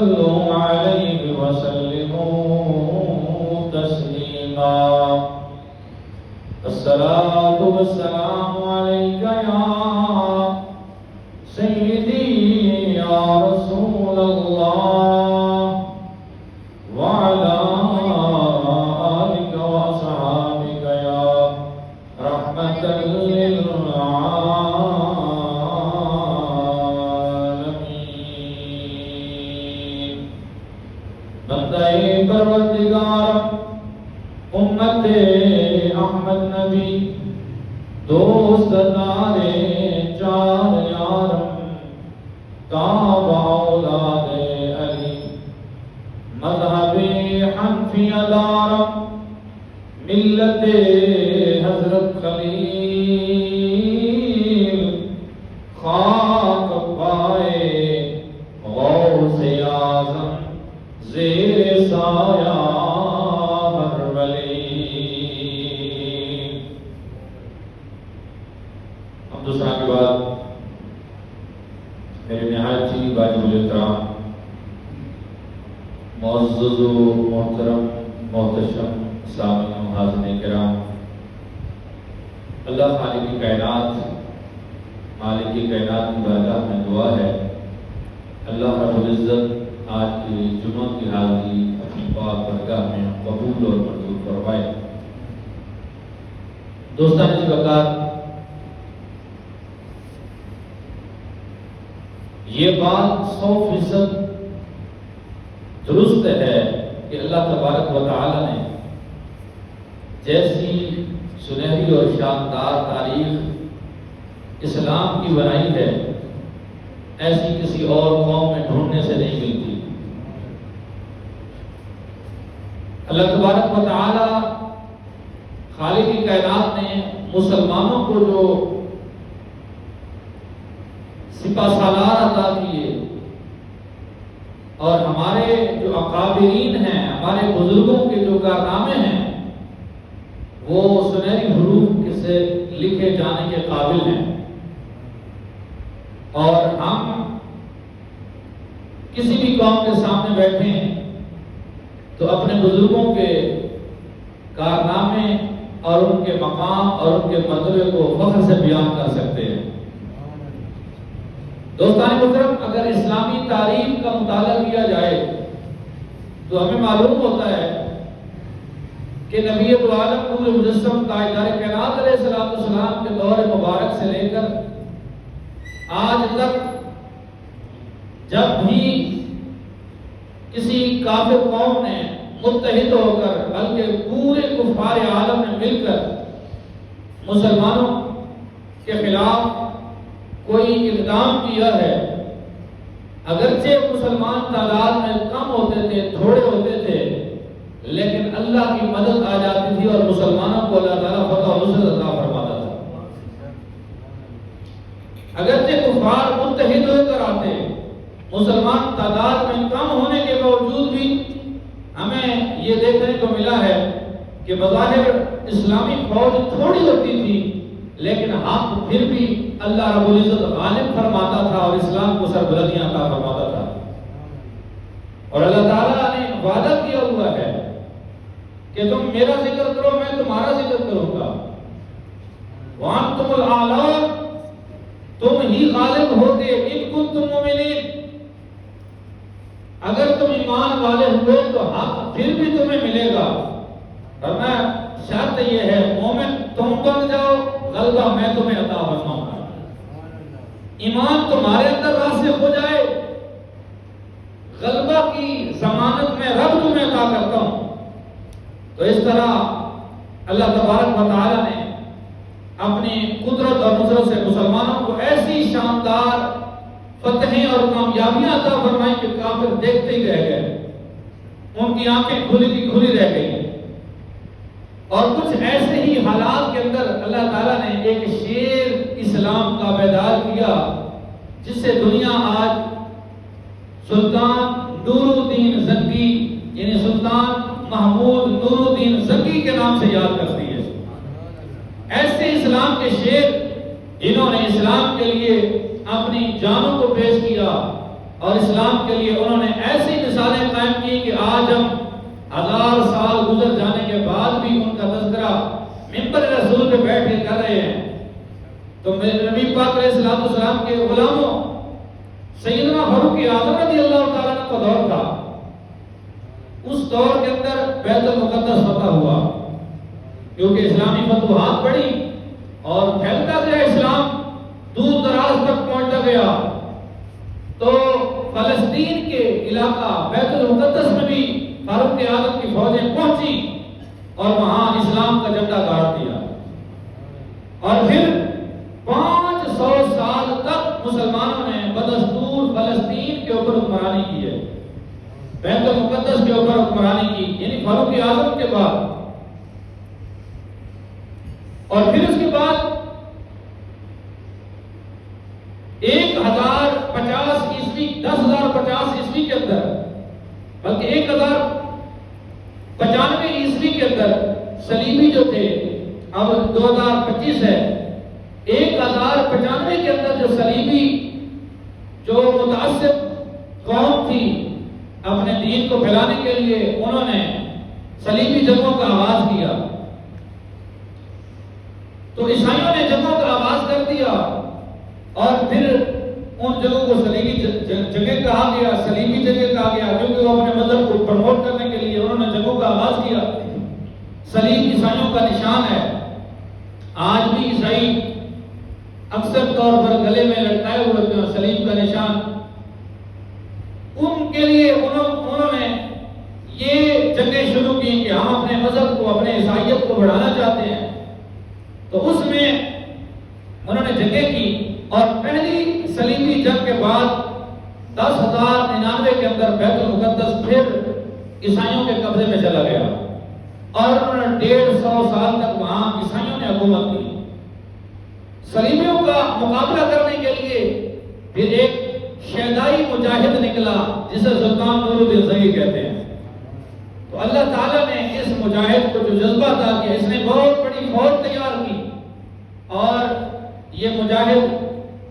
صلوا عليه وسلموا تسليما الصلاة والسلام عليك يا سيدي يا رسول الله وعلى آلك وأصحابك يا رحمة للعالمين بندہ پروردگار امت احمد نبی دوست دارے چار یارم تابع اولاد علی مذہب حنفیہ دارم ملت حضرت خلیل خاک پائے غوث اعظم زیر سایہ دوسرا کے بعد میرے نہایت ہی واجب الاحترام معزز و محترم محتشم سامعین و حاضرین کرام، اللہ خالق کائنات مالک کائنات کی بارگاہ میں دعا ہے اللہ رب العزت آج کی جمعہ کی حاضری اپنی پاک بارگاہ میں قبول اور منظور فرمائے۔ دوستان اس وقت یہ بات 100% درست ہے کہ اللہ تبارک و تعالی نے جیسی سنہری اور شاندار تاریخ اسلام کی بنائی ہے ایسی کسی اور قوم میں ڈھونڈنے سے نہیں ملتی۔ اللہ تبارک و تعالی خالق کائنات نے مسلمانوں کو جو سپہ سالار عطا کیے اور ہمارے جو اکابرین ہیں، ہمارے بزرگوں کے جو کارنامے ہیں وہ سنہری حروف سے لکھے جانے کے قابل ہیں، اور ہم کسی بھی قوم کے سامنے بیٹھے تو اپنے بزرگوں کے کارنامے اور ان کے مقام اور ان کے مرتبے کو فخر سے بیان کر سکتے ہیں۔ دوستان محترم، اگر اسلامی تاریخ کا مطالعہ کیا جائے تو ہمیں معلوم ہوتا ہے کہ نبی دو عالم نور مجسم تاجدار کائنات علیہ السلام کے دور مبارک سے لے کر آج تک جب بھی کسی کافر قوم نے متحد ہو کر بلکہ پورے کفار عالم نے مل کر مسلمانوں کے خلاف کوئی اقدام کیا ہے، اگرچہ مسلمان تعداد میں کم ہوتے تھے، تھوڑے ہوتے تھے، لیکن اللہ کی مدد آ جاتی تھی اور مسلمانوں کو اللہ تعالیٰ فتح و نصرت عطا فرماتا تھا۔ اگرچہ کفار متحد ہو کر آتے، مسلمان تعداد میں کم ہونے کے باوجود بھی ہمیں یہ دیکھنے کو ملا ہے کہ بظاہر اسلامی فوج تھوڑی ہوتی تھی لیکن حق پھر بھی اللہ رب العزت غالب فرماتا تھا اور اسلام کو سربلندیاں عطا فرماتا تھا۔ اور اللہ تعالیٰ نے وعدہ کیا ہوا ہے کہ تم میرا ذکر کرو، میں تمہارا ذکر کروں گا۔ وَأَنْتُمُ الْأَعْلَوْنَ، تم ہی غالب ہوگے اِن كُنتُم مُؤْمِنِينَ، اگر تم ایمان والے ہوئے تو حق پھر بھی تمہیں ملے گا۔ فرمایا شرط یہ ہے مومن تم بن جاؤ، غلبہ میں تمہیں عطا فرماؤں گا۔ ایمان تمہارے اندر راسخ ہو جائے، غلبہ کی ضمانت میں رب تمہیں عطا کرتا ہوں۔ تو اس طرح اللہ تبارک و تعالی نے اپنی قدرت اور نصرت سے مسلمانوں کو ایسی شاندار فتحیں اور کامیابیاں عطا فرمائی کہ کافر دیکھتے ہی رہ گئے، ان کی آنکھیں کھلی کی کھلی رہ گئی۔ اور کچھ ایسے ہی حالات کے اندر اللہ تعالیٰ نے ایک شیر اسلام کا بیدار کیا جس سے دنیا آج سلطان نور الدین زنگی یعنی سلطان محمود نور الدین زنگی کے نام سے یاد کرتی ہے۔ ایسے اسلام کے شیر جنہوں نے اسلام کے لیے اپنی جانوں کو پیش کیا، اور اسلام کے لیے انہوں نے ایسی مثالیں قائم کی کہ آج ہم 1000 سال گزر جانے کے بعد بھی ان کا تذکرہ ممبر رسول پہ بیٹھ کے کر رہے ہیں۔ تو نبی پاک علیہ السلام کے غلاموں، سیدنا فاروق اعظم رضی اللہ تعالیٰ عنہ کا دور تھا، اس دور کے اندر بیت المقدس فتح ہوا، کیونکہ اسلامی فتوحات بڑھی اور پھیلتا گیا، اسلام دور دراز تک پہنچتا گیا، تو فلسطین کے علاقہ بیت المقدس میں بھی فاروق اعظم کی فوجیں پہنچی اور وہاں اسلام کا جھنڈا گاڑ دیا، اور پھر 500 سال تک مسلمانوں نے بدستور فلسطین کے اوپر حکمرانی کی ہے، بیت المقدس کے اوپر حکمرانی کی، یعنی فاروق اعظم کے بعد۔ اور پھر اس کے بعد 1050 عیسوی 10,050 عیسوی کے اندر، بلکہ 1095 عیسوی کے اندر صلیبی جو تھے، اب 2025 ہے، 1095 کے اندر جو صلیبی جو متعصب قوم تھی اپنے دین کو پھیلانے کے لیے، انہوں نے صلیبی جنگوں کا آغاز کیا، تو عیسائیوں نے جنگوں کا آغاز کر دیا، اور پھر ان جگہوں کو صلیبی جگہ کہا گیا، صلیبی جگہ کہا گیا، کیونکہ وہ اپنے مذہب کو پروموٹ کرنے کے لیے انہوں نے جنگوں کا آغاز کیا۔ صلیب عیسائیوں کا نشان ہے، آج بھی عیسائی اکثر طور پر گلے میں لٹکائے ہوئے ہوتے ہیں صلیب کا نشان۔ ان کے لیے انہوں نے یہ جنگیں شروع کی کہ ہم اپنے مذہب کو، اپنے عیسائیت کو بڑھانا چاہتے ہیں، تو اس میں انہوں نے جنگیں کی، اور پہلی صلیبی جنگ کے بعد 10,099 کے اندر بیت المقدس پھر عیسائیوں کے قبضے میں چلا گیا، اور انہوں نے 150 سال تک وہاں عیسائیوں نے حکومت کی۔ صلیبیوں کا مقابلہ کرنے کے لیے پھر ایک شیدائی مجاہد نکلا جسے سلطان نور الدین زنگی کہتے ہیں۔ تو اللہ تعالیٰ نے اس مجاہد کو جو جذبہ تھا کہ اس نے بہت بڑی فوج تیار کی، اور یہ مجاہد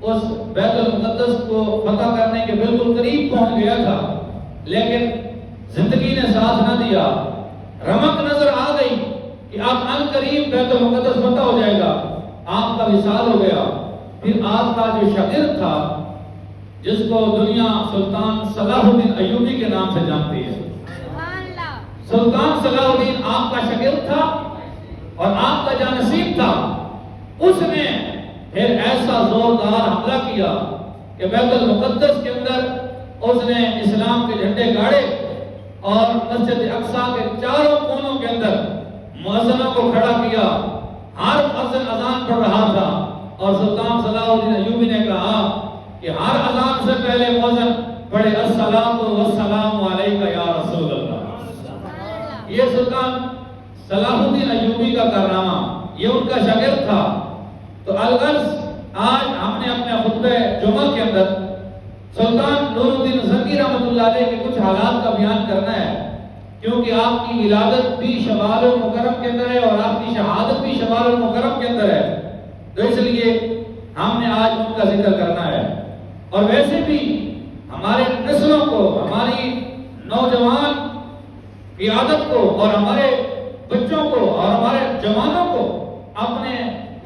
اس بیت المقدس کو فتح کرنے کے بالکل قریب پہنچ گیا تھا، لیکن زندگی نے ساتھ نہ دیا۔ رمق نظر آ گئی کہ اب ان قریب بیت المقدس فتح ہو جائے گا، آپ کا وصال ہو گیا۔ پھر آپ کا جو شاگرد تھا، جس کو دنیا سلطان صلاح الدین ایوبی کے نام سے جانتی ہے، سلطان صلاح الدین آپ کا شاگرد تھا اور آپ کا جانشین تھا، اس نے پھر ایسا زوردار حملہ کیا کہ بیت المقدس کے اندر اس نے اسلام کے جھنڈے گاڑے، اور مسجد اقصیٰ کے چاروں کونوں کے اندر مؤذنوں کو کھڑا کیا، ہر مؤذن اذان پڑھ رہا تھا، اور سلطان صلاح الدین ایوبی نے کہا کہ ہر اذان سے پہلے مؤذن پڑھے الصلاۃ والسلام علیک یا رسول اللہ۔ یہ سلطان صلاح الدین ایوبی کا کارنامہ، یہ ان کا شاگرد تھا۔ تو الغرض آج ہم نے اپنے خطبہ جمعہ کے اندر سلطان نور الدین زنگی رحمۃ اللہ علیہ کے کچھ حالات کا بیان کرنا ہے، کیونکہ آپ کی ولادت بھی شوال المکرم کے اندر ہے اور آپ کی شہادت بھی شوال المکرم کے اندر ہے، تو اس لیے ہم نے آج ان کا ذکر کرنا ہے۔ اور ویسے بھی ہمارے نسلوں کو، ہماری نوجوان قیادت کو، اور ہمارے بچوں کو اور ہمارے جوانوں کو اپنے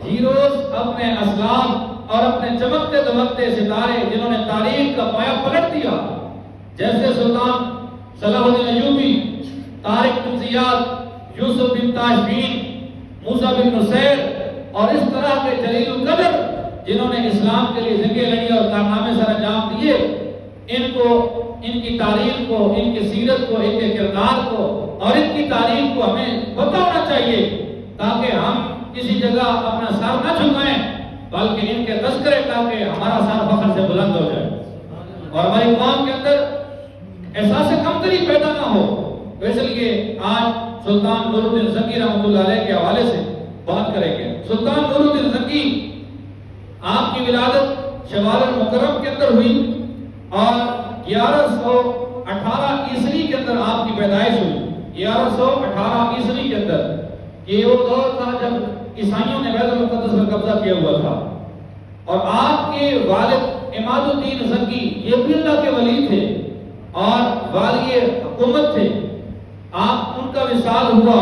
ہیروز، اپنے اسلاف اور اپنے چمکتے دمکتے ستارے جنہوں نے تاریخ کا پایا پلٹ دیا، جیسے سلطان صلاح الدین ایوبی، طارق بن زیاد، یوسف بن تاشفین، موسیٰ بن نصیر، اور اس طرح کے جلیل القدر جنہوں نے اسلام کے لیے جنگیں لڑی اور کارنامے سر انجام دیے، ان کو، ان کی تاریخ کو، ان کی سیرت کو، ان کے کردار کو اور ان کی تاریخ کو ہمیں پتہ ہونا چاہیے، تاکہ ہم کسی جگہ اپنا سر نہ جھکائیں، بلکہ ان کے تذکرے کر کے ہمارا سر فخر سے بلند ہو جائے اور ہماری قوم کے اندر احساس کمتری پیدا نہ ہو۔ تو اس لیے آج سلطان نور الدین زنگی رحمۃ اللہ علیہ کے حوالے سے بات کریں گے۔ سلطان نور الدین زنگی، آپ کی ولادت شوال المکرم کے اندر ہوئی، اور 1118 عیسوی کے اندر آپ کی پیدائش ہوئی۔ 1118 عیسوی کے اندر، یہ وہ دور تھا جب عیسائیوں نے بیت المقدس پر قبضہ کیا ہوا تھا، اور آپ کے والد عماد الدین زنگی یہ بھی اللہ کے ولی تھے اور والی حکومت تھے. آپ ان کا وصال ہوا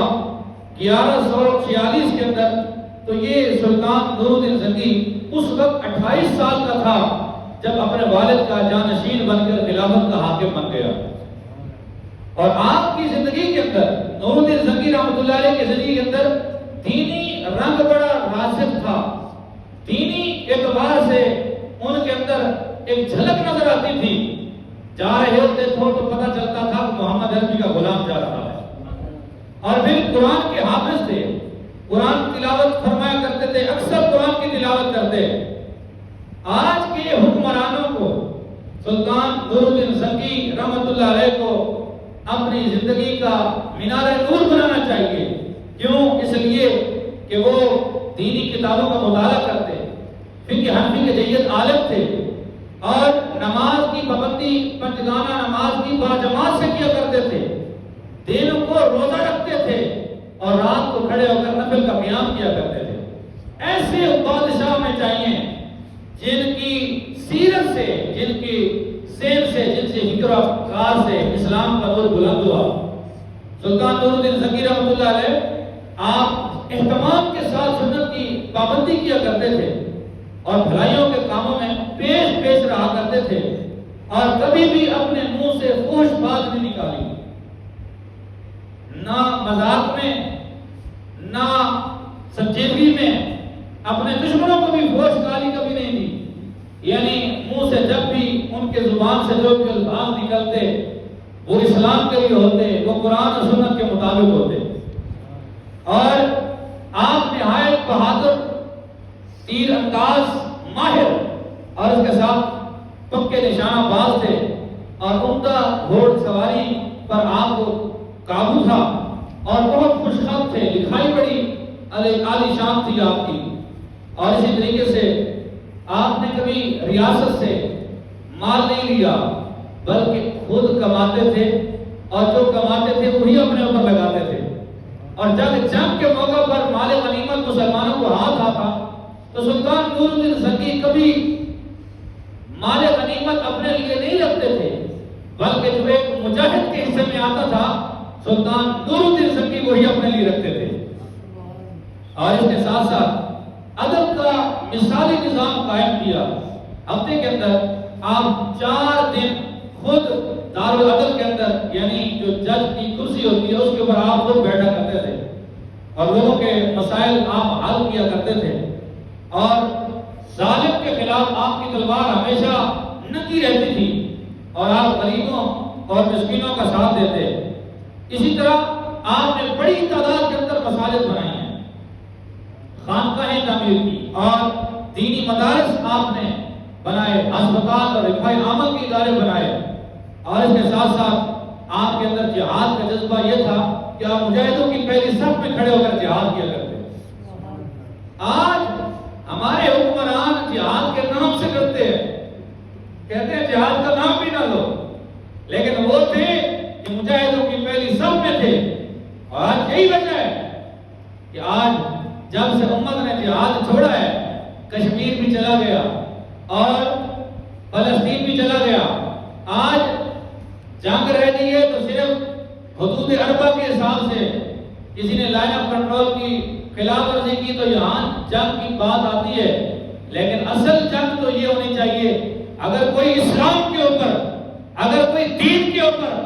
1146 کے اندر. تو یہ سلطان نور الدین زنگی اس وقت 28 سال کا تھا جب اپنے والد کا جانشین بن کر خلافت کا حاکم بن گیا. اور آپ کی زندگی کے اندر نور الدین زنگی رحمۃ اللہ علیہ کی زندگی کے اندر دینی رنگ بڑا راسخ تھا. دینی اعتبار سے ان کے اندر ایک جھلک نظر آتی تھی. جا رہے ہوتے تھے تو پتہ چلتا تھا کہ محمد عربی کا غلام جا رہا ہے. اور پھر قرآن کے حافظ تھے, قرآن تلاوت فرمایا کرتے تھے, اکثر قرآن کی تلاوت کرتے. آج کے حکمرانوں کو سلطان نور الدین زنگی رحمۃ اللہ علیہ کو اپنی زندگی کا مینار نور بنانا چاہیے. کیوں؟ اس لیے کہ وہ دینی کتابوں کا مطالعہ کرتے, فقہ حنفی کے جید عالم تھے اور نماز کی پابندی پنجگانہ نماز کی باجماعت سے کیا کرتے تھے. دن کو روزہ رکھتے تھے اور رات کو کھڑے ہو کر نفل کا قیام کیا کرتے تھے. ایسے بادشاہ میں چاہیے جن کی سیرت سے, جن کی سیر سے, جن سے فکر و افکار سے اسلام کا نور بلند ہوا. سلطان نور الدین زنگی رحمۃ اللہ علیہ آپ اہتمام کے ساتھ سنت کی پابندی کیا کرتے تھے اور بھلائیوں کے کاموں میں پیش رہا کرتے تھے اور کبھی بھی اپنے منہ سے فحش بات نہیں نکالی. نہ مذاق میں نہ سنجیدگی میں اپنے دشمنوں کو بھی فحش گالی کبھی نہیں دی. یعنی منہ سے جب بھی ان کے زبان سے جو بھی الفاظ نکلتے وہ اسلام کے لیے ہوتے, وہ قرآن و سنت کے مطابق ہوتے. اور آپ نہایت بہادر, تیر انداز, ماہر اور اس کے ساتھ پکے نشانہ باز تھے اور عمدہ گھوڑ سواری پر آپ کو قابو تھا اور بہت خوشخط تھے. لکھائی بڑی عالی شان تھی آپ کی. اور اسی طریقے سے آپ نے کبھی ریاست سے مال نہیں لیا بلکہ خود کماتے تھے اور جو کماتے تھے وہی اپنے اوپر لگاتے تھے. اور جب جنگ کے موقع پر مال غنیمت مسلمانوں کو ہاتھ آتا تو سلطان نور الدین زنگی کبھی مال غنیمت اپنے لیے نہیں رکھتے تھے بلکہ جو ایک مجاہد کے حصے میں آتا تھا سلطان نور الدین زنگی وہی اپنے لیے رکھتے تھے. اور اس کے ساتھ ساتھ ادب کا مثالی نظام قائم کیا. ہفتے کے اندر آپ 4 دن خود دارالعدل کے اندر یعنی جو جج کی کرسی ہوتی ہے اس کے اوپر آپ خود بیٹھا کرتے تھے اور لوگوں کے مسائل آپ حل کیا کرتے تھے. اور ظالم کے خلاف آپ کی تلوار ہمیشہ ننگی رہتی تھی اور آپ غریبوں اور مسکینوں کا ساتھ دیتے. اسی طرح آپ نے بڑی تعداد کے اندر مساجد بنائی ہیں, خانقاہیں تعمیر کی اور دینی مدارس آپ نے بنائے, ہسپتال اور رفاع عامہ کے ادارے بنائے. اور اس کے ساتھ ساتھ آپ کے اندر جہاد کا جذبہ یہ تھا کہ آپ مجاہدوں کی پہلی صف میں کھڑے ہو کر جہاد کیا کرتے. آج ہمارے حکمران جہاد کے نام سے کرتے ہیں, کہتے ہیں جہاد کا نام بھی نہ لو, لیکن وہ تھے کہ مجاہدوں کی پہلی صف میں تھے. اور آج یہی وجہ ہے کہ آج جب سے امت نے جہاد چھوڑا ہے کشمیر بھی چلا گیا اور فلسطین بھی چلا گیا. آج جنگ رہ گئی ہے تو صرف حدود اربع کے حساب سے, کسی نے لائن آف کنٹرول کی خلاف ورزی کی تو یہاں جنگ کی بات آتی ہے. لیکن اصل جنگ تو یہ ہونی چاہیے اگر کوئی اسلام کے اوپر, اگر کوئی دین کے اوپر,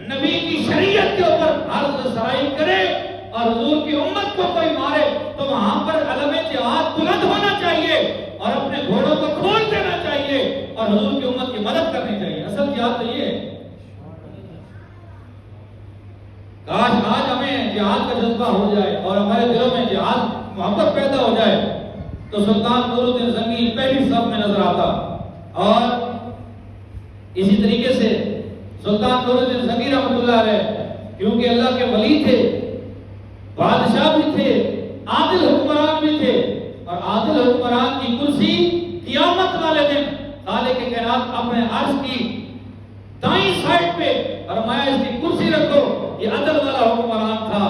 نبی کی شریعت کے اوپر عرض سرائی کرے اور حضور کی امت کو کوئی مارے تو وہاں پر علم جہاد بلند ہونا چاہیے اور اپنے گھوڑوں کو کھول دینا چاہیے اور حضور کی امت کی مدد کرنی چاہیے. اصل جہاد تو یہ ہے. کاش آج ہمیں جہاد کا جذبہ ہو جائے اور ہمارے دلوں میں جہاد محبت پیدا ہو جائے تو سلطان نور الدین زنگی پہلی صف میں نظر آتا. اور اسی طریقے سے سلطان نور الدین زنگی رحمۃ اللہ علیہ کیونکہ اللہ کے ولی تھے, بادشاہ بھی تھے, عادل حکمران بھی تھے اور عادل حکمران کی کرسی قیامت والے دن خالق کائنات اپنے عرش کی دائیں سائڈ پہ فرمایا اس کی کرسی رکھو. یہ عدل والا حکمران تھا,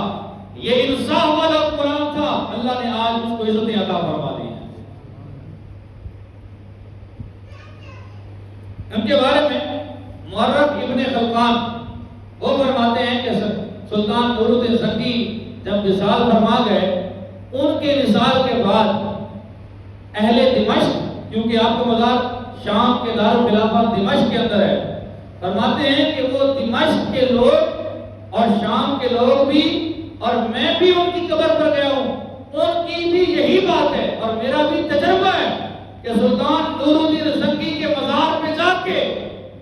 یہ انصاف والا حکمران تھا. اللہ نے آج اس کو عزتیں عطا فرما دی. ان کے بارے میں مورخ ابن خلقان وہ فرماتے ہیں کہ سلطان نور الدین زنگی جب وصال فرما گئے، ان کے وصال کے بعد اہل دمشق، کیونکہ آپ کا مزار شام کے دارالخلافہ دمشق کے اندر ہے، فرماتے ہیں کہ وہ دمشق کے لوگ اور شام کے لوگ بھی، اور میں بھی ان کی قبر پر گیا ہوں، ان کی بھی یہی بات ہے اور میرا بھی تجربہ ہے کہ سلطان نور الدین زنگی کے مزار پہ جا کے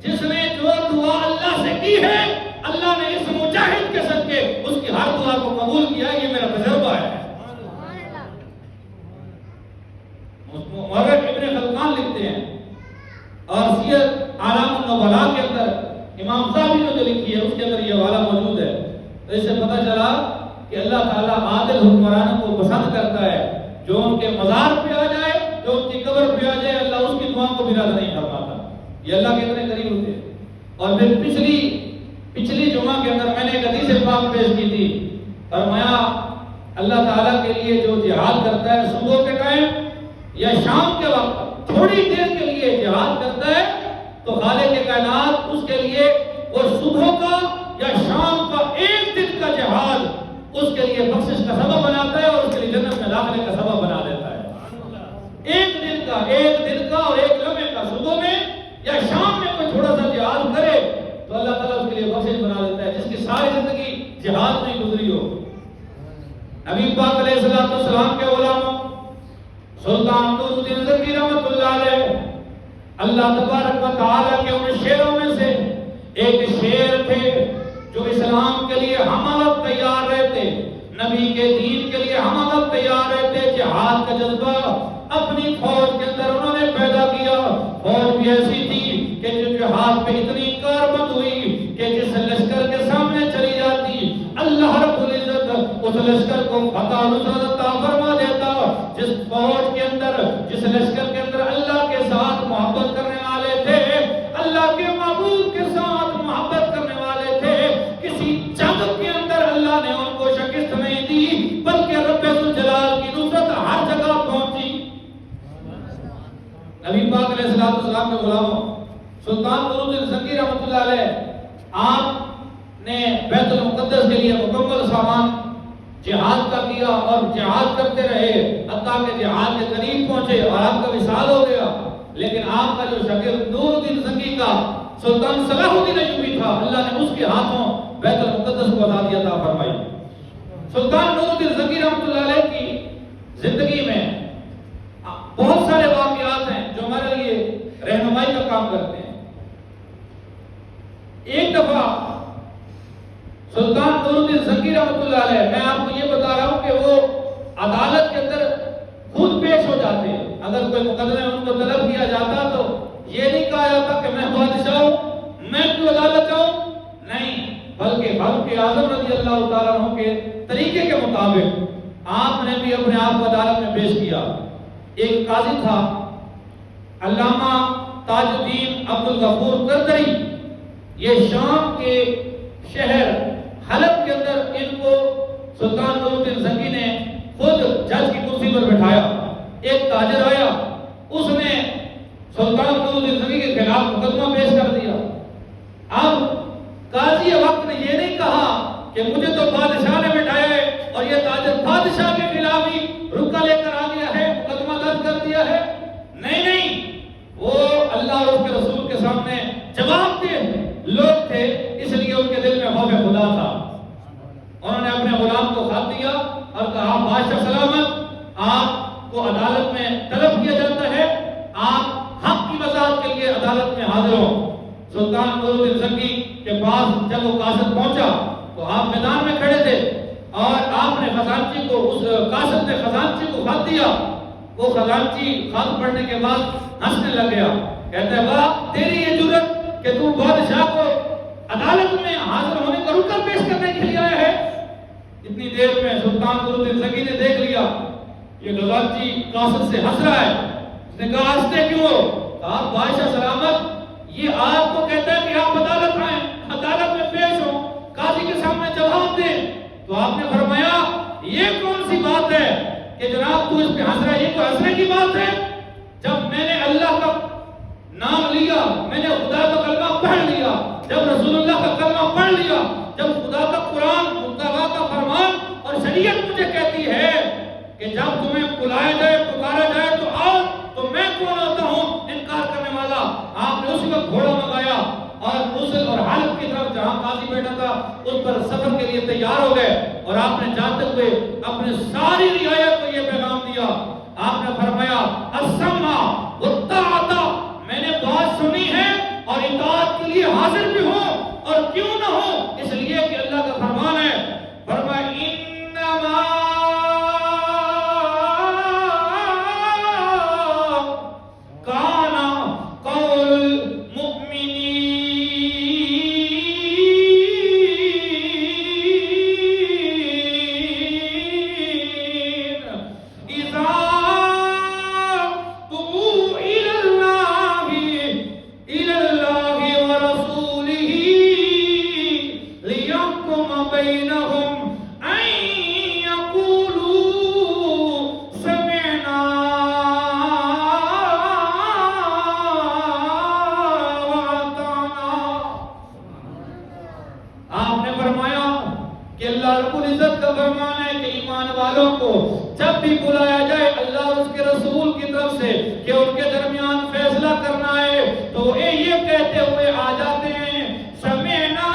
جس نے جو دعا اللہ سے کی ہے، اللہ نے اس مجاہد کے صدقے اس کی ہر دعا کو قبول کیا، یہ میرا تجربہ ہے۔ مورخ ابن خلقان لکھتے ہیں، اور سیر اعلام النبلاء کے اندر امام صاحبی نے جو لکھی ہے اس کے اندر یہ حوالہ موجود ہے۔ تو اس سے پتہ چلا کہ اللہ تعالیٰ عادل حکمرانوں کو پسند کرتا ہے، جو ان کے مزار پہ آ جائے، جو ان کی قبر پہ آ جائے، اللہ اس کی دعاؤں کو بھی رد نہیں فرماتا۔ یہ اللہ کے اتنے قریب ہوتے ہیں۔ اور پھر پچھلی جمعہ کے اندر میں نے ایک حدیث پاک پیش کی تھی، فرمایا اللہ تعالیٰ کے لیے جو جہاد کرتا ہے صبح کے ٹائم یا شام کے وقت تھوڑی دیر کے لیے جہاد کرتا ہے، تو خالق کائنات اس کے لیے وہ صبح کا یا شام کا ایک دن کا جہاد اس کے لیے بخشش کا سبب بناتا ہے اور اس کے لیے جنت میں داخلے کا سبب بنا دیتا ہے۔ ایک دن کا اور ایک لمحے کا صبح میں یا شام میں کوئی تھوڑا سا جہاد کرے تو اللہ تعالیٰ اس کے لیے بخشش بنا دیتا ہے، جس کی ساری زندگی جہاد میں گزری ہو۔ نبی پاک علیہ السلام کے غلاموں سلطان نور الدین زنگی رحمۃ اللہ علیہ، اللہ تبارک و تعالیٰ کے ان شیروں میں سے ایک شیر تھے جو اسلام کے لیے ہم وقت تیار رہتے، نبی کے دین کے لیے ہم وقت تیار رہتے، جہاد کا جذبہ اپنی فوج کے اندر انہوں نے پیدا کیا۔ فوج بھی ایسی تھی کہ جو جہاد پہ اتنی کاربند ہوئی کہ جس لشکر کے سامنے چلی جاتی اللہ رب العزت اس لشکر کو فتح نصرت عطا فرما دیتا۔ جس فوج کے اندر، جس لشکر کے اندر اللہ کے ساتھ محبت کرنے والے تھے، اللہ کے محبوب کے ساتھ محبت کرنے والے تھے، کسی جنگ کے اندر اللہ نے ان کو شکست نہیں دی، بلکہ رب ذوالجلال کی نصرت ہر جگہ پہنچی۔ نبی پاک علیہ السلام کے غلاموں سلطان نور الدین زنگی رحمۃ اللہ علیہ، آپ نے بیت المقدس کے لیے مکمل سامان جہاد کا کیا اور جہاد کرتے رہے حتیٰ کہ جہاد کے قریب پہنچے اور آپ کا وصال ہو گیا۔ لیکن آپ کا جو شاگرد نور الدین زنگی کا سلطان صلاح الدین ایوبی تھا، اللہ نے اس کے ہاتھوں بیت المقدس کو آزادی عطا فرمائی۔ سلطان نور الدین زنگی رحمۃ اللہ علیہ کی زندگی میں بہت سارے واقعات ہیں جو ہمارے لیے رہنمائی کا کام کرتے ہیں۔ ایک دفعہ سلطان نور الدین زنگی رحمۃ اللہ علیہ، میں آپ کو یہ بتا رہا ہوں کہ وہ عدالت کے اندر خود پیش ہو جاتے ہیں۔ اگر کوئی مقدمے ان کو طلب کیا جاتا تو یہ نہیں کہا جاتا کہ میں بادشاہ ہوں، میں کیوں عدالت جاؤں، نہیں، بلکہ فاروق اعظم رضی اللہ تعالیٰ عنہ کے طریقے کے مطابق آپ نے بھی اپنے آپ کو عدالت میں پیش کیا۔ ایک قاضی تھا علامہ تاج الدین عبد الغفور قردری، یہ شام کے شہر حلب کے اندر ان کو سلطان نور الدین زنگی نے خود جج کی کرسی پر بٹھایا۔ ایک تاجر آیا، اس نے سلطان نور الدین زنگی کے خلاف مقدمہ پیش کر دیا۔ اب قاضی وقت نے یہ نہیں کہا کہ مجھے تو بادشاہ نے بٹھایا ہے اور یہ تاجر بادشاہ کے خلاف ہی رکا لے کر آ گیا ہے، مقدمہ درج کر دیا ہے۔ نہیں، وہ اللہ اور اس کے رسول کے سامنے جواب دے لوگ تھے، اس لیے ان کے دل میں خوف خدا تھا۔ انہوں نے اپنے غلام کو خط دیا اور کہا بادشاہ سلامت، آپ کو عدالت میں طلب کیا جاتا ہے، آپ حق کی وضاحت کے لیے عدالت میں حاضر ہوں۔ سلطان نور الدین زنگی کے پاس جب وہ قاصد پہنچا تو آپ میدان میں کھڑے تھے اور آپ نے خزانچی کو، اس قاصد نے خزانچی کو خط دیا۔ وہ خزانچی خط پڑھنے کے بعد ہنسنے لگ گیا، کہتا ہے واہ تیری یہ جرت کہ تو بادشاہ کو عدالت میں حاضر ہونے کا رکن پیش کرنے کے لیے آیا ہے۔ اتنی دیر میں سلطان نور الدین زنگی نے دیکھ لیا یہ خزانچی قاصد سے ہنس رہا ہے۔ اس نے کہا ہنستے کیوں ہو؟ کہا بادشاہ سلامت، یہ آپ کو کہتا ہے کہ آپ عدالت آئیں، عدالت میں پیش ہوں، قاضی کے سامنے جواب دیں۔ تو آپ نے فرمایا یہ کون سی بات ہے کہ جناب تو اس پہ ہنس رہا ہے، یہ کوئی ہنسنے کی بات ہے؟ جب میں نے اللہ کا نام مان لیا، میں نے خدا کا کلمہ پڑھ لیا، جب رسول اللہ کا کلمہ پڑھ لیا، جب خدا کا قرآن، مصطفیٰ کا فرمان اور شریعت مجھے کہتی ہے کہ جب تمہیں بلایا جائے، پکارا جائے تو آؤ، تو میں کون ہوتا ہوں انکار کرنے والا؟ آپ نے اسی وقت گھوڑا منگایا اور موصل اور حلب کی طرف جہاں قاضی بیٹھا تھا اس پر سفر کے لیے تیار ہو گئے، اور آپ نے جاتے ہوئے اپنے ساری رعایا کو یہ پیغام دیا۔ آپ نے فرمایا السمع والطاعۃ، میں نے بات سنی ہے اور اطاعت کے لیے حاضر بھی ہوں، اور کیوں نہ ہوں؟ اس لیے کہ اللہ کا فرمان ہے، فرمایا انما کان قول المؤمنین اذا دعوا الى اللہ ورسولہ لیحکم بینہم ان یقولوا سمعنا واطعنا۔ آپ نے فرمایا کہ اللہ رب العزت کا فرمان ہے کہ ایمان والوں کو جب بھی بلایا جائے اللہ اور اس کے رسول کی طرف سے کہ ان کے درمیان فیصلہ کرنا ہے، تو وہ یہ کہتے ہوئے آ جاتے ہیں سمعنا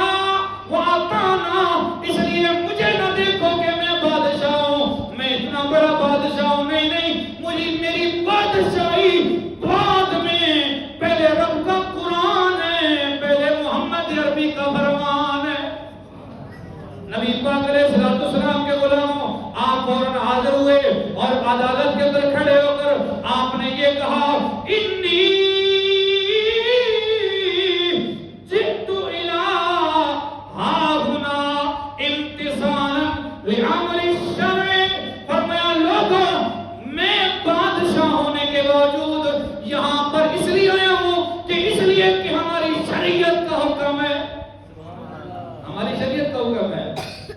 واطعنا۔ اس لیے مجھے نہ دیکھو کہ میں بادشاہ ہوں، میں اتنا بڑا بادشاہ ہوں، نہیں، مجھے میری بادشاہی بعد میں، پہلے رب کا قرآن ہے، پہلے محمد عربی کا فرمان ہے۔ نبی پاک علیہ السلام کے غلاموں، آپ فوراً حاضر ہوئے اور عدالت کے اندر کھڑے ہو کر آپ نے یہ کہا انی جئت الی ہاہنا امتثالا لامر الشرع۔ فرمایا لوگوں، میں بادشاہ ہونے کے باوجود یہاں پر اس لیے آیا ہوں کہ اس لیے کہ ہماری شریعت کا حکم ہے، ہماری شریعت کا حکم ہے۔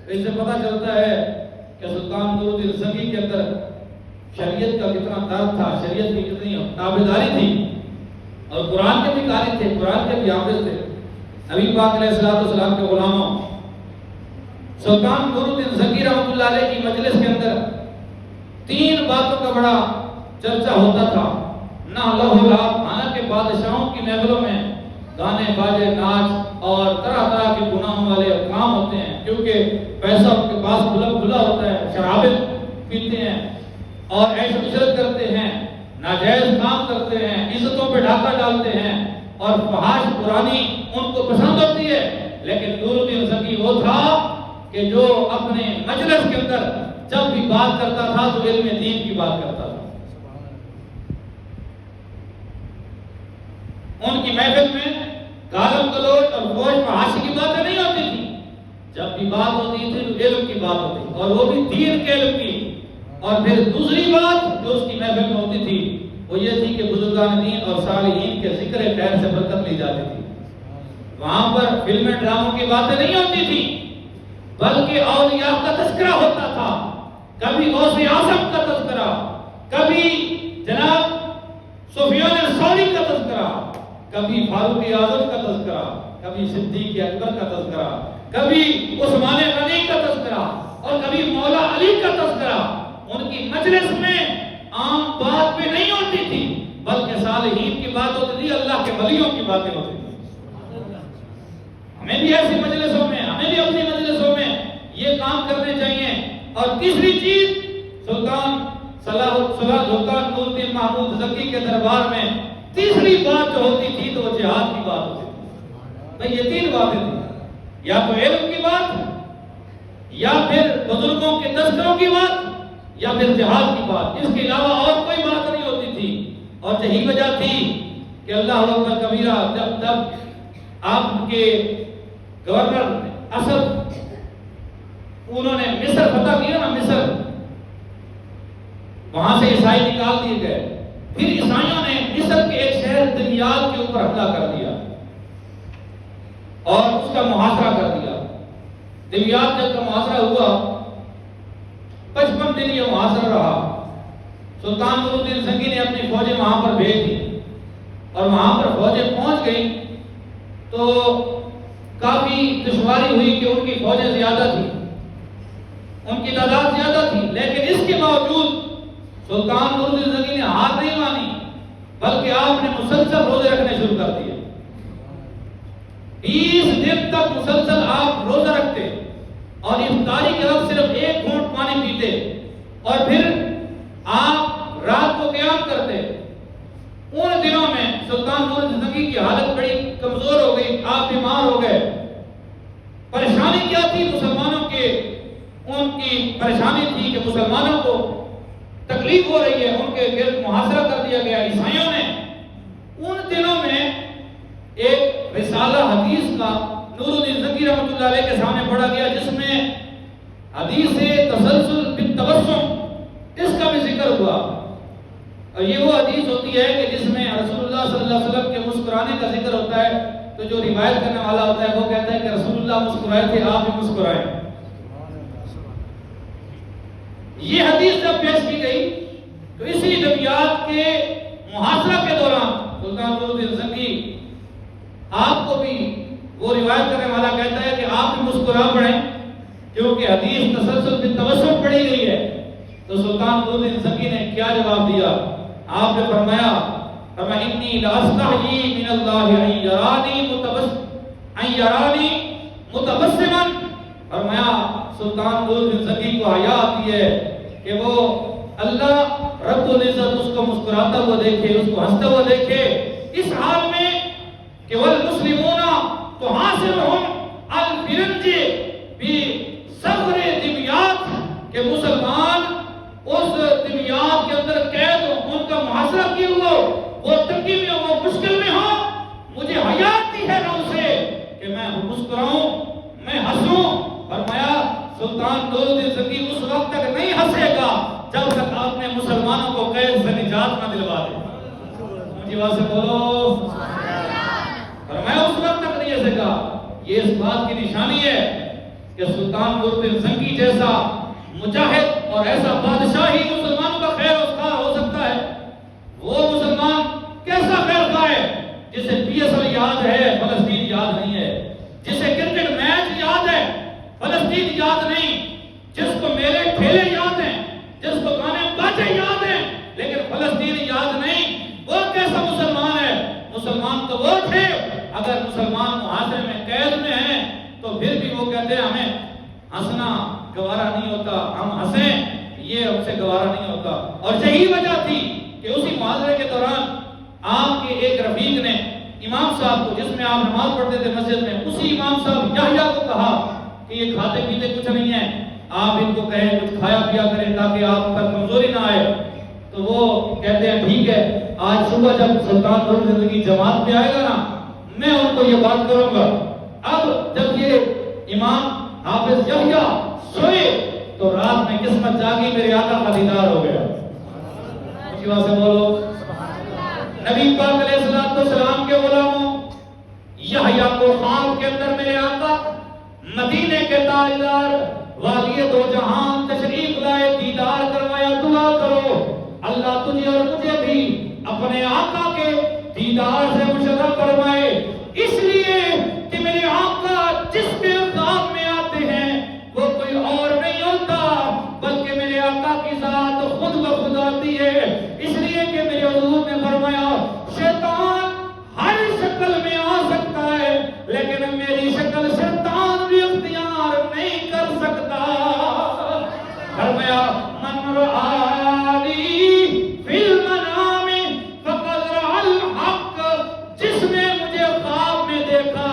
اس سے پتہ چلتا ہے کہ سلطان نور الدین زنگی کے اندر شریعت کا کتنا درد تھا، شریعت کی کتنی تابعداری تھی، اور قرآن کے بھی قاری تھے، قرآن کے بھی حافظ تھے۔ نبی پاک علیہ السلام کے غلاموں، سلطان نور الدین زنگی رحمۃ اللہ علیہ کی مجلس کے اندر 3 باتوں کا بڑا چرچا ہوتا تھا۔ نہ لہو لعب، حالانکہ بادشاہوں کی محفلوں میں گانے باجے، ناچ اور طرح طرح کے گناہوں والے کام ہوتے ہیں، کیونکہ پیسہ ان کے پاس کھلا ہوتا ہے، شرابیں پیتے ہیں اور عیش و عشرت کرتے ہیں، ناجائز کام کرتے ہیں، عزتوں پہ ڈھاکہ ڈالتے ہیں، اور فحش قرآنی ان کو پسند ہوتی ہے۔ لیکن نور الدین زنگی وہ تھا کہ جو اپنے مجلس کے اندر جب بھی بات کرتا تھا تو علم دین کی بات کرتا تھا۔ ان کی محفل میں گالم گلوچ اور فوج فحاشی کی باتیں نہیں ہوتی تھی، جب بھی بات ہوتی تھی تو علم کی بات ہوتی تھی، اور وہ بھی دین کے علم کی۔ اور پھر دوسری بات جو اس کی محفل میں ہوتی تھی وہ یہ تھی کہ بزرگان دین اور صالحین کے ذکر خیر سے برکت لی جاتی تھی۔ وہاں پر فلمیں ڈراموں کی باتیں نہیں ہوتی تھی، بلکہ اولیاء کا تذکرہ ہوتا تھا، کبھی غوث اعظم کا تذکرہ، کبھی جناب سفیان ثوری کا تذکرہ، کبھی فاروق اعظم کا تذکرہ، کبھی صدیق اکبر کا تذکرہ، کبھی عثمان غنی کا تذکرہ، اور کبھی مولا علی کا تذکرہ۔ ان کی مجلس میں عام بات بھی نہیں ہوتی تھی، بلکہ صالحین کی بات ہوتی تھی، اللہ کے ولیوں کی باتیں ہوتی تھی۔ ہمیں بھی ایسی مجلسوں میں، ہمیں بھی اپنی مجلسوں میں یہ کام کرنے چاہیے۔ اور تیسری چیز، سلطان نور الدین محمود زنگی کے دربار میں تیسری بات جو ہوتی تھی تو وہ جہاد کی بات ہوتی تھی۔ بھئی یہ 3 باتیں تھیں، یا تو علم کی بات، یا پھر بزرگوں کے تذکروں کی بات، یا پھر جہاد کی بات۔ اس کے علاوہ اور کوئی بات نہیں ہوتی تھی۔ اور یہی وجہ تھی کہ اللہ اکبر کبیرہ، جب آپ کے گورنر اسد انہوں نے مصر فتح کیا نا، مصر، وہاں سے عیسائی نکال دیے گئے، پھر عیسائیوں نے مصر کے ایک شہر دمیاط کے اوپر حملہ کر دیا اور اس کا محاصرہ کر دیا۔ دمیاط جب کا محاصرہ ہوا 55 دن یہ محاصرہ رہا۔ سلطان نور الدین زنگی نے اپنی فوجیں وہاں پر بھیج دی اور وہاں پر فوجیں پہنچ گئیں تو کافی دشواری ہوئی کہ ان کی فوجیں زیادہ تھیں، ان کی تعداد زیادہ تھی، لیکن اس کے باوجود سلطان نور الدین زنگی نے ہار نہیں مانی، بلکہ آپ نے مسلسل روزے رکھنے شروع کر دیے۔ 20 دن تک مسلسل آپ روزہ رکھتے اور افطاری کے وقت صرف 1 گھونٹ پانی پیتے، اور پھر آپ رات کو قیام کرتے۔ ان دنوں میں سلطان نور الدین زنگی کی حالت بڑی کمزور ہو گئی، آپ بیمار ہو گئے۔ پریشانی کیا تھی مسلمانوں کے؟ ان کی پریشانی تھی کہ مسلمانوں کو تکلیف ہو رہی ہے، ان کے گرد محاصرہ کر دیا گیا عیسائیوں نے۔ ان دنوں میں ایک رسالہ حدیث کا نور الدین زنگی رحمۃ اللہ علیہ کے سامنے پڑھا گیا، جس میں حدیث تسلسل بالتبسم اس کا بھی ذکر ہوا، اور یہ وہ حدیث ہوتی ہے کہ جس میں رسول اللہ صلی اللہ علیہ وسلم کے مسکرانے کا ذکر ہوتا ہے، تو جو روایت کرنے والا ہوتا ہے وہ کہتا ہے کہ رسول اللہ مسکرائے تھے، آپ بھی مسکرائے۔ یہ حدیث جب پیش کی گئی تو اسی جمعیات کے محاصرہ کے دوران سلطان نور الدین زنگی آپ کو بھی وہ روایت کرنے والا کہتا ہے کہ آپ بھی مسکرا پڑیں، کیونکہ حدیث تسلسل بالتبسم پڑھی گئی ہے۔ تو سلطان نور الدین زنگی نے کیا جواب دیا؟ آپ نے فرمایا انی لاستحیی من اللہ ان یرانی متبسما۔ فرمایا سلطان نور الدین زنگی کو حیا آتی ہے کہ وہ اللہ رب العزت اس کو مسکراتا ہوا دیکھے، اس کو ہنستا ہوا دیکھے، اس حال میں کہ والمسلمون تحاصرهم الفرنج بصغر دمیاط، کہ مسلمان اس دمیاط کے اندر قید ہو، ان کا محاصرہ کیے ہوا ہو، وہ تنگی میں ہو، وہ مشکل میں ہو، مجھے حیا آتی ہے رب سے کہ میں مسکراؤں، میں ہنسوں۔ فرمایا سلطان نور الدین زنگی اس وقت تک نہیں ہنسے گا جب تک آپ نے مسلمانوں کو قید سے نجات نہ دلوا دے۔ مجھے وہاں سے بولو، فرمایا اس وقت تک نہیں ہنسے گا۔ یہ اس بات کی نشانی ہے کہ سلطان نور الدین زنگی جیسا مجاہد اور ایسا بادشاہ ہی مسلمانوں کا خیر خواہ ہو سکتا ہے۔ وہ مسلمان کیسا خیر خواہ ہے جسے PSL یاد ہے فلسطین یاد نہیں ہے، جسے کرکٹ میچ یاد ہے فلسطین یاد نہیں، جس کو میلے ٹھیلے یاد ہیں، جس کو گانے باجے یاد ہیں، لیکن فلسطین یاد نہیں، وہ کیسا مسلمان ہے؟ مسلمان تو وہ تھے، اگر مسلمان محاصرے میں قید میں ہیں تو پھر بھی وہ کہتے ہیں ہمیں ہنسنا گوارا نہیں ہوتا، ہم ہنسیں یہ ہم سے گوارا نہیں ہوتا۔ اور یہی وجہ تھی کہ اسی محاصرے کے دوران آپ کے ایک رفیق نے امام صاحب کو، جس میں آپ نماز پڑھتے تھے مسجد میں، اسی امام صاحب یحییٰ کو کہا کہ یہ کھاتے پیتے کچھ نہیں ہے، آپ ان کو کہیں کچھ کھایا پیا کریں تاکہ آپ پر کمزوری نہ آئے۔ تو وہ کہتے ہیں ٹھیک ہے، آج صبح جب سلطان نور الدین زنگی جماعت میں آئے گا نا، میں ان کو یہ بات کروں گا۔ اب جب یہ امام حافظ یحییٰ سوئے تو رات میں قسمت جاگی، میرے آقا کا دیدار ہو گیا۔ اسی وجہ سے بولو، نبی پاک علیہ السلام کے غلاموں، یحییٰ کو خواب کے اندر میرے آقا مدینے کے تاجدار والی دو جہان تشریف لائے، دیدار کروایا، دعا کرو اللہ تجھے اور مجھے بھی اپنے آقا کے دیدار سے مشرف فرمائے، اس لیے کہ میرے آقا جس کے خواب میں آتے ہیں وہ کوئی اور نہیں ہوتا بلکہ میرے آقا کی ذات خود بخود آتی ہے، اس لیے کہ میرے حضور نے فرمایا شیطان ہر شکل میں آ سکتا ہے لیکن میری شکل شیطان بھی اختیار نہیں کر سکتا۔ فرمایا من رآنی فی المنام فقد رأى الحق، جس نے مجھے خواب میں دیکھا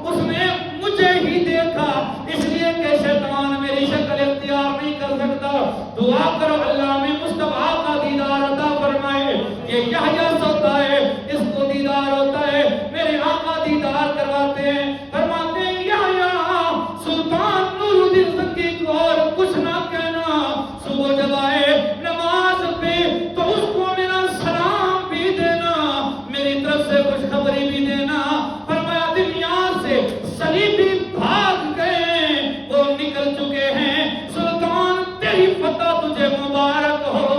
اس نے مجھے ہی دیکھا، اس لیے کہ شیطان میری شکل اختیار نہیں کر سکتا۔ دعا کرو اللہ میں مصطفیٰ کا دیدار عطا فرمائے۔ یہ یحییٰ سوتا ہے، اس کو دیدار ہوتا ہے، میرے آقا دیدار کرواتے ہیں، فرماتے ہیں یحییٰ سلطان نور الدین زنگی کو اور کچھ نہ کہنا، صبح جب آئے نماز پہ تو اس کو میرا سلام بھی دینا، میری طرف سے خوش خبری بھی دینا۔ فرمایا دنیا سے صلیبی بھاگ گئے، وہ نکل چکے ہیں، سلطان تیری فتح تجھے مبارک ہو۔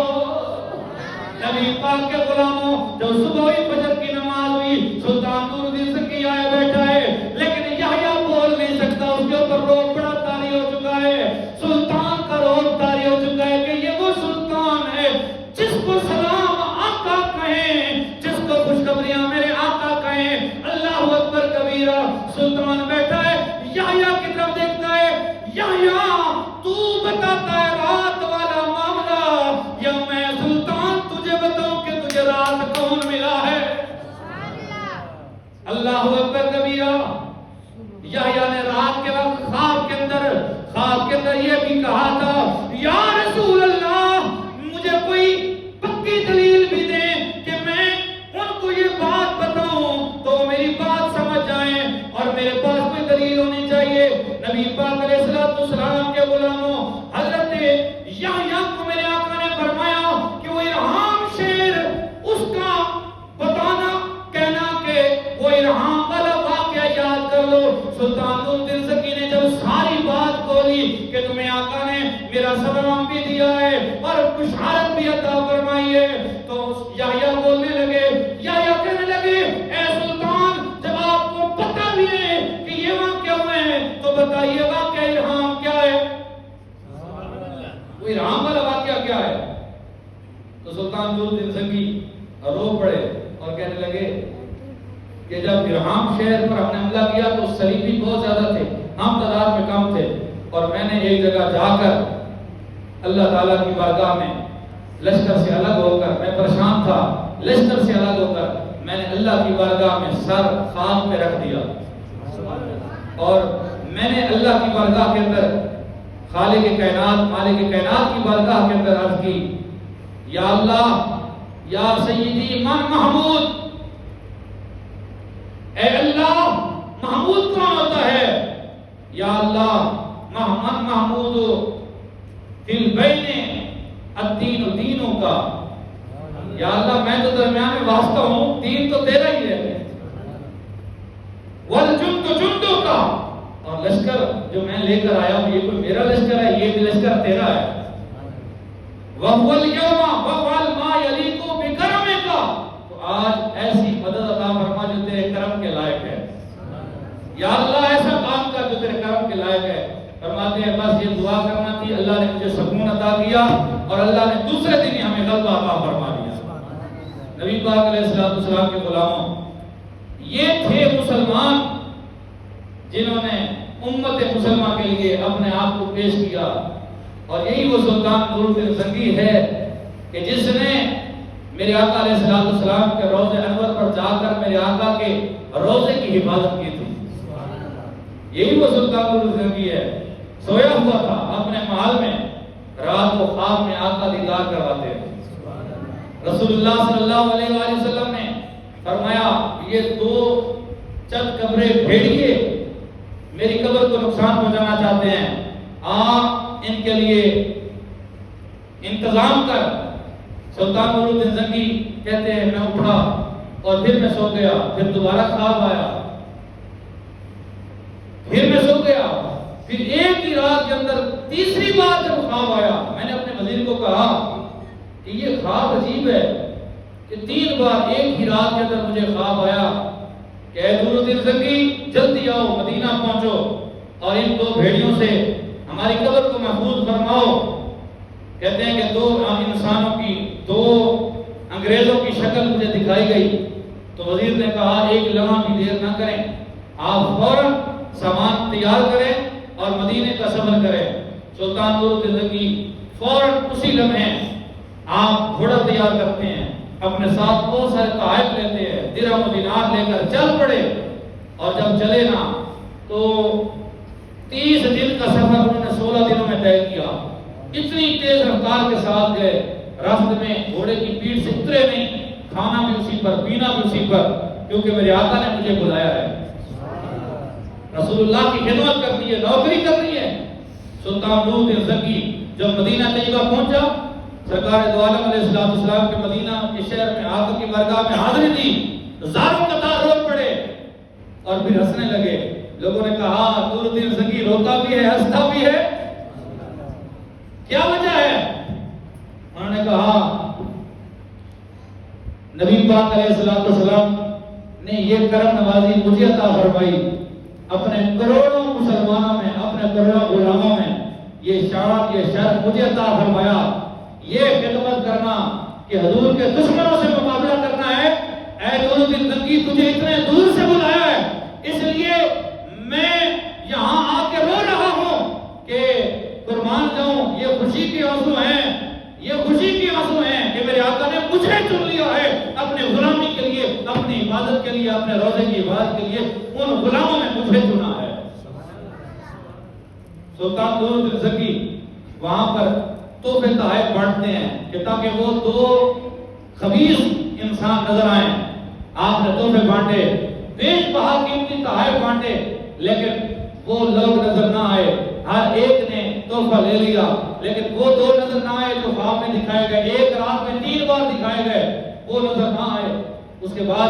نبی پاک کے غلاموں جو صبح فجر کی نماز سلطان بیٹھا ہے، یحییٰ کی طرف دیکھتا ہے، یحییٰ تو بتاتا ہے رات والا معاملہ یا میں سلطان تجھے بتاؤں کہ تجھے رات کون ملا ہے؟ اللہ اکبر کبیرہ۔ یحییٰ نے رات کے وقت خواب کے اندر یہ بھی کہا تھا، یا رسول اللہ مجھے کوئی پکی دلیل بھی دیں کہ میں ان کو یہ بات بتاؤں تو میری بات سمجھ جائیں، اور میرے پاس کوئی دلیل ہونی چاہیے۔ نبی پاک علیہ السلام کے غلاموں، حضرت یحییٰ کو میرے آقا نے فرمایا کہ وہ ارحام شعر اس کا بتانا، کہنا کہ وہ ارحام والا واقعہ یاد کر لو۔ سلطان ذوالدین زنگی نے جب ساری بات کھولی کہ تمہیں آقا نے میرا سلام بھی دیا ہے اور بشارت بھی عطا فرمائی ہے، تو یحییٰ بولنے لگے، یحییٰ کہنے لگے، اے سلطان جب آپ کو پتہ بھی ہے کہ یہ واقعہ ہوئے ہیں تو بتائیے واقعہ ارحام کیا ہے؟ وہ ارحام والا واقعہ کیا ہے؟ تو سلطان ذوالدین زنگی رو پڑے اور کہنے لگے کہ جب ارحام شہر پر ہم نے حملہ کیا تو صلیبی بہت زیادہ تھے، ہم تعداد میں کم تھے، اور میں نے ایک جگہ جا کر اللہ تعالیٰ کی بارگاہ میں لشکر سے الگ ہو کر، میں پریشان تھا، لشکر سے الگ ہو کر میں نے اللہ کی بارگاہ میں سر خاک پہ رکھ دیا، اور میں نے اللہ کی بارگاہ کے اندر خالق کائنات، مالک کائنات کی بارگاہ کے اندر عرض کی، یا اللہ، یا سیدی من محمود، اے اللہ محمود کون ہوتا ہے؟ یا اللہ من محمود فی البین الدین دینوں کا، یا اللہ میں تو درمیان میں واسطہ ہوں، دین تو تیرا ہی ہے، والجند جندوں کا، اور لشکر جو میں لے کر آیا ہوں یہ کوئی میرا لشکر ہے، یہ بھی لشکر تیرا ہے، وَهُوَ الْيَوْمَ وَفْعَلْ مَا يَلِيقُ بِكَرَمِكَ، تو آج ایسی مدد عطا فرما جو تیرے کرم کے لائق ہے، یا اللہ ایسا کام کر جو تیرے کرم کے لائق ہے۔ فرماتے ہیں بس یہ دعا کرنا تھی، اللہ نے مجھے سکون عطا کیا اور اللہ نے دوسرے دن ہی ہمیں غلبہ عطا فرما دیا۔ نبی پاک علیہ السلام کے غلاموں، یہ تھے مسلمان جنہوں نے امت مسلمہ کے لیے اپنے آپ کو پیش کیا، اور یہی وہ سلطان ذوالدین زنگی ہے کہ جس نے میرے آقا علیہ السلام کے روضہ انور پر جا کر میرے آقا کے روضے کی حفاظت کی تھی۔ یہی وہ سلطان ذوالدین زنگی ہے، سویا ہوا تھا اپنے محل میں، رات کو خواب میں آقا دیدار کرواتے ہیں۔ رسول اللہ صلی اللہ علیہ وآلہ وسلم نے فرمایا یہ دو چند قبریں بھیڑیے میری قبر کو نقصان پہنچانا چاہتے ہیں، ان کے لیے انتظام کر۔ سلطان ذوالدین زنگی کہتے ہیں میں اٹھا اور پھر میں سو گیا، پھر دوبارہ خواب آیا، پھر میں سو گیا، پھر ایک ہی رات کے اندر تیسری بار جب خواب آیا، میں نے اپنے وزیر کو کہا کہ یہ خواب عجیب ہے کہ 3 بار ایک ہی رات کے اندر مجھے خواب آیا کہ اے ذوالدین زنگی جلدی آؤ، مدینہ پہنچو اور ان 2 بھیڑیوں سے ہماری قبر کو محفوظ فرماؤ۔ کہتے ہیں کہ 2 انسانوں کی، 2 انگریزوں کی شکل مجھے دکھائی گئی، تو وزیر نے کہا ایک لمحہ بھی دیر نہ کریں، آپ فوراً سامان تیار کریں اور مدینے کا سفر کریں۔ سلطان ذوالدین زنگی فوراً اسی لمحے آپ گھوڑا تیار کرتے ہیں، اپنے ساتھ بہت سارے تحائف لیتے ہیں، درہم و دینار لے کر چل پڑے، اور جب چلے نا تو 30 دن کا سفر انہوں نے 16 دنوں میں طے کیا۔ اتنی تیز رفتار کے ساتھ گئے، راستے میں گھوڑے کی پیٹھ سے اترے نہیں، کھانا بھی اسی پر، پینا بھی اسی پر، کیونکہ میرے آقا نے مجھے بلایا ہے، رسول اللہ کی خدمت کرنی ہے، نوکری کرنی ہے۔ سلطان ذوالدین زنگی جب مدینہ طیبہ پہنچا، سرکار دو عالم علیہ السلام کے مدینہ کے شہر میں آقا کی بارگاہ میں حاضری دی، ہزاروں قطار رو پڑے اور پھر ہنسنے لگے۔ لوگوں نے کہا ذوالدین زنگی روتا بھی ہے، ہنستا بھی ہے، کیا وجہ ہے؟ انہوں نے کہا نبی پاک علیہ السلام نے یہ کرم نوازی مجھے عطا فرمائی، اپنے کروڑوں مسلمانوں میں، اپنے کروڑوں غلاموں میں یہ شرف مجھے عطا فرمایا، یہ خدمت کرنا کہ حضور کے دشمنوں سے مقابلہ کرنا ہے۔ اے ذوالدین زنگی تجھے اتنے دور سے بلایا ہے، اس لیے ان غلاموں میں مجھے چنا ہے۔ سلطان نور الدین زنگی وہاں پر تحفے تحائف بانٹتے ہیں کہ تاکہ وہ دو خبیث انسان نظر آئیں۔ آپ نے تحفے بانٹے، بیش بہا قیمتی تحائف بانٹے، لیکن وہ لوگ نظر نہ آئے۔ ہر ایک نے تحفہ لے لیا، لیکن وہ دو نظر نہ آئے جو خواب میں دکھائے گئے، ایک رات میں 3 بار دکھائے گئے، وہ نظر نہ آئے۔ اس کے بعد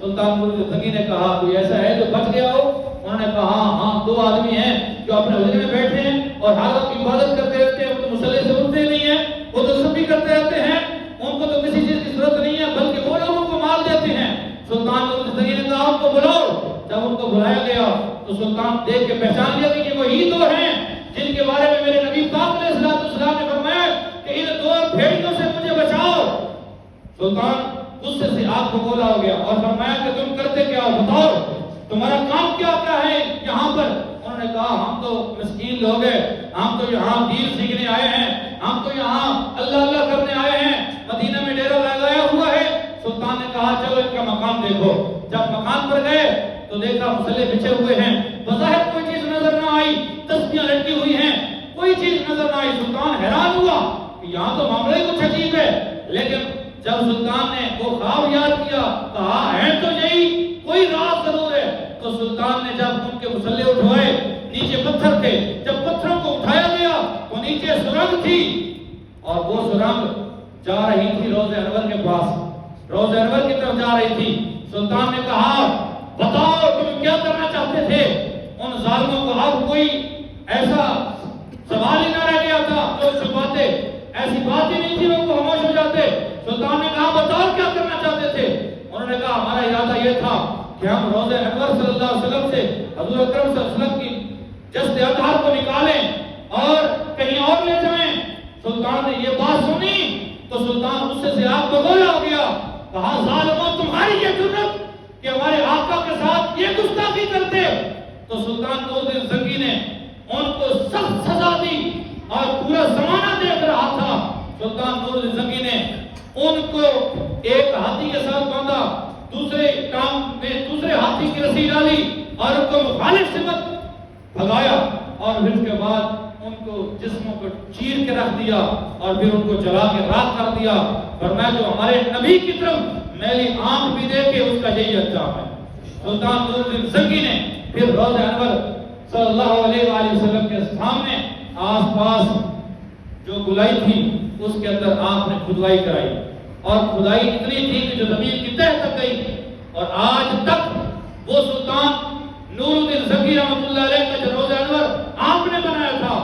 سلطان نور الدین زنگی نے کہا کوئی ایسا ہے جو بچ گیا ہو؟ انہوں نے کہا ہاں 2 آدمی ہیں جو اپنے حجرے میں بیٹھے ہیں اور حالت کی عبادت کرتے رہتے ہیں، وہ تو مصلی سے اٹھتے نہیں ہیں، وہ تو سب بھی کرتے رہتے ہیں، ان کو تو کسی چیز کی ضرورت نہیں ہے، بلکہ وہ لوگوں کو مال دیتے ہیں۔ سلطان نور الدین زنگی نے کہا ان کو بلاؤ۔ جب ان کو بلایا گیا تو سلطان دیکھ کے پہچان لیا کہ یہ وہی 2 ہیں جن کے بارے میں میرے نبی پاک علیہ السلام نے فرمایا کہ ان 2 بھیڑیوں سے مجھے بچاؤ۔ سلطان غصے سے آگ کو گولا ہو گیا اور فرمایا کہ تم کرتے کیا ہو، بتاؤ تمہارا کام کیا کیا ہے یہاں پر؟ انہوں نے کہا ہم تو مسکین لوگ ہیں، ہم تو یہاں دین سیکھنے آئے ہیں، ہم تو یہاں اللہ اللہ کرنے آئے ہیں، مدینہ میں ڈیرہ لگایا ہوا ہے۔ سلطان نے کہا چلو ان کا مقام دیکھو۔ جب مقام پر گئے تو دیکھا مصلے بچھے ہوئے ہیں، بظاہر کوئی چیز نظر نہ آئی، تسبیحاں لٹکی ہوئی ہیں، کوئی چیز نظر نہ آئی۔ سلطان حیران ہوا کہ یہاں تو معاملہ ہی کچھ عجیب ہے، لیکن جب سلطان نے وہ خواب یاد کیا، کہا ہے تو یہی، کوئی راز ضرور ہے۔ تو سلطان نے جب ان کے مصلے اٹھوائے، نیچے پتھر تھے، جب پتھروں کو اٹھایا گیا تو نیچے سرنگ تھی، اور وہ سرنگ جا رہی تھی روضہ انور کے پاس، روضہ انور کی طرف جا رہی تھی۔ سلطان نے کہا بتاؤ تم کیا کرنا چاہتے تھے؟ ان ظالموں کو اب کوئی ایسا سوال ہی نہ رہ گیا تھا جو چھپاتے، ایسی بات ہی نہیں تھی وہ خاموش ہو جاتے۔ سلطان نے کہا بتاؤ کیا کرنا چاہتے تھے؟ انہوں نے کہا ہمارا ارادہ یہ تھا کہ ہم روضہ انور صلی اللہ علیہ وسلم سے حضور اکرم صلی اللہ علیہ وسلم کی جسد اطہار کو نکالیں اور کہیں اور لے جائیں۔ سلطان نے یہ بات سنی تو سلطان غصے سے آگ بگولا ہو گیا، کہا ظالموں تمہاری یہ جرأت کہ ہمارے آقا کے ساتھ یہ گستاخی کرتے؟ تو سلطان نور الدین زنگی نے ان کو سخت سزا دی اور پورا زمانہ دیکھ رہا تھا۔ سلطان نور الدین زنگی نے ان کو ایک ہاتھی کے ساتھ باندھا، دوسرے کام میں دوسرے ہاتھی کی رسی ڈالی اور ان کو مخالف سمت بھگایا، اور پھر اس کے بعد ان کو جسموں کو چیر کے رکھ دیا اور پھر ان کو جلا کے راکھ کر دیا۔ فرمایا جو ہمارے نبی کی طرف میری آنکھ بھی دیکھے اس کا یہی انجام ہے۔ سلطان نور الدین زنگی نے پھر روضہ انور صلی اللہ علیہ وآلہ وسلم کے سامنے آس پاس جو گلائی تھی اس کے اندر آپ نے کھدوائی کرائی، اور کھدائی اتنی تھی کہ جو زمین کی تہ تک گئی، اور آج تک وہ سلطان نور الدین زنگی رحمۃ اللہ علیہ کا جو روضہ انور آپ نے بنایا تھا،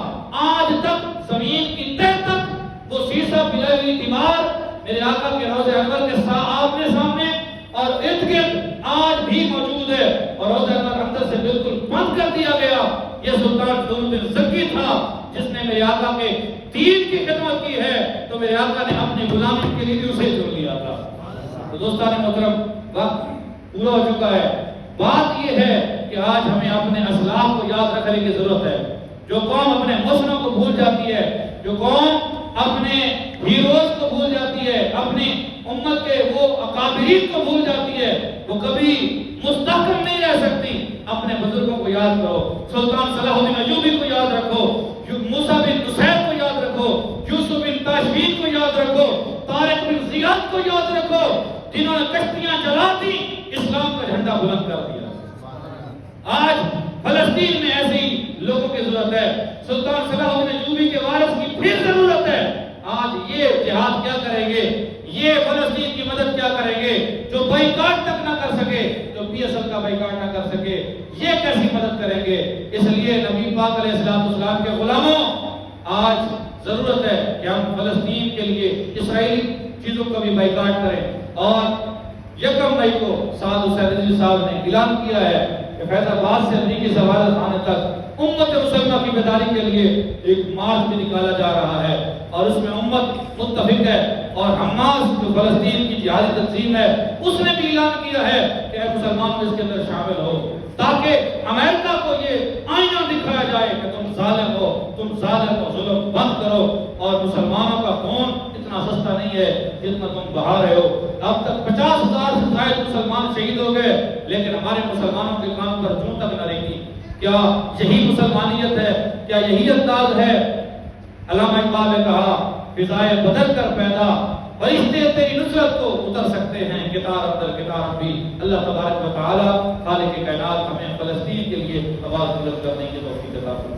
آج تک زمین کی تہ تک وہ شیشہ پلائی ہوئی دیوار میرے آقا کے روضہ انور کے آپ نے سامنے اور ارد گرد آج بھی موجود ہے، اور روضہ انور اندر سے بالکل بند کر دیا گیا۔ یہ سلطان نور الدین زنگی تھا جس نے میرے آقا کے دین کی خدمت کی ہے، تو میرے آقا نے اپنی غلامی کے لیے اسے چن لیا تھا۔ تو دوستان محترم، وقت پورا ہو چکا ہے۔ بات یہ ہے کہ آج ہمیں اپنے اسلاف کو یاد رکھنے کی ضرورت ہے۔ جو قوم اپنے حسنوں کو بھول جاتی ہے، جو قوم اپنے ہیروز کو بھول جاتی ہے، اپنی امت کے وہ اکابرین کو بھول جاتی ہے، وہ کبھی مستحکم نہیں رہ سکتی۔ اپنے بزرگوں کو یاد کرو، سلطان صلاح الدین ایوبی کو یاد رکھو، موسیٰ بن نصیر کو یاد رکھو، یوسف بن تاشفین کو یاد رکھو، طارق بن زیاد کو یاد رکھو، جنہوں نے کشتیاں جلا دی، اسلام کا جھنڈا بلند کر دیا۔ آج فلسطین میں ایسے ہی لوگوں کی ضرورت ہے۔ سلطان صلاح الدین ایوبی کے وارث کی پھر ضرورت ہے۔ آج یہ جہاد کیا کریں گے، یہ فلسطین کی مدد کیا کریں گے جو بائیکاٹ تک نہ کر سکے، جو پی ایس ایل کا بائیکاٹ نہ کر سکے، یہ کیسی مدد کریں گے؟ اس لیے نبی پاک علیہ السلام کے غلاموں، آج ضرورت ہے کہ ہم فلسطین کے لیے اسرائیلی چیزوں کا بھی بائیکاٹ کریں۔ اور 1 مئی کو سعد حسین رضوی صاحب نے اعلان کیا ہے کہ فیض آباد سے امریکی سفارت خانے تک امت مسلمہ کی بیداری کے لیے ایک مارچ بھی نکالا جا رہا ہے، اور اس میں امت متفق ہے، اور حماس جو فلسطین کی جہادی تنظیم ہے اس نے بھی اعلان کیا ہے کہ اے مسلمان اس کے اندر شامل ہو، تاکہ امریکہ کو یہ آئینہ دکھایا جائے کہ تم ظالم ہو، تم ظالم ہو، ظلم بند کرو، اور مسلمانوں کا خون اتنا سستا نہیں ہے جتنا تم بہا رہے ہو. اب تک 50,000 سے زائد مسلمان شہید ہو گئے لیکن ہمارے مسلمانوں کے کام پر جوں تک نہ رہی. کیا یہی مسلمانیت ہے؟ کیا یہی انداز ہے؟ علامہ اقبال نے کہا فضائے بدل کر پیدا فرشتے تیری نصرت کو اتر سکتے ہیں کتار اندر کتار بھی. اللہ تبارک و تعالی خالق کائنات ہمیں فلسطین کے لیے آواز بلند کرنے کی توفیق عطا فرمائے.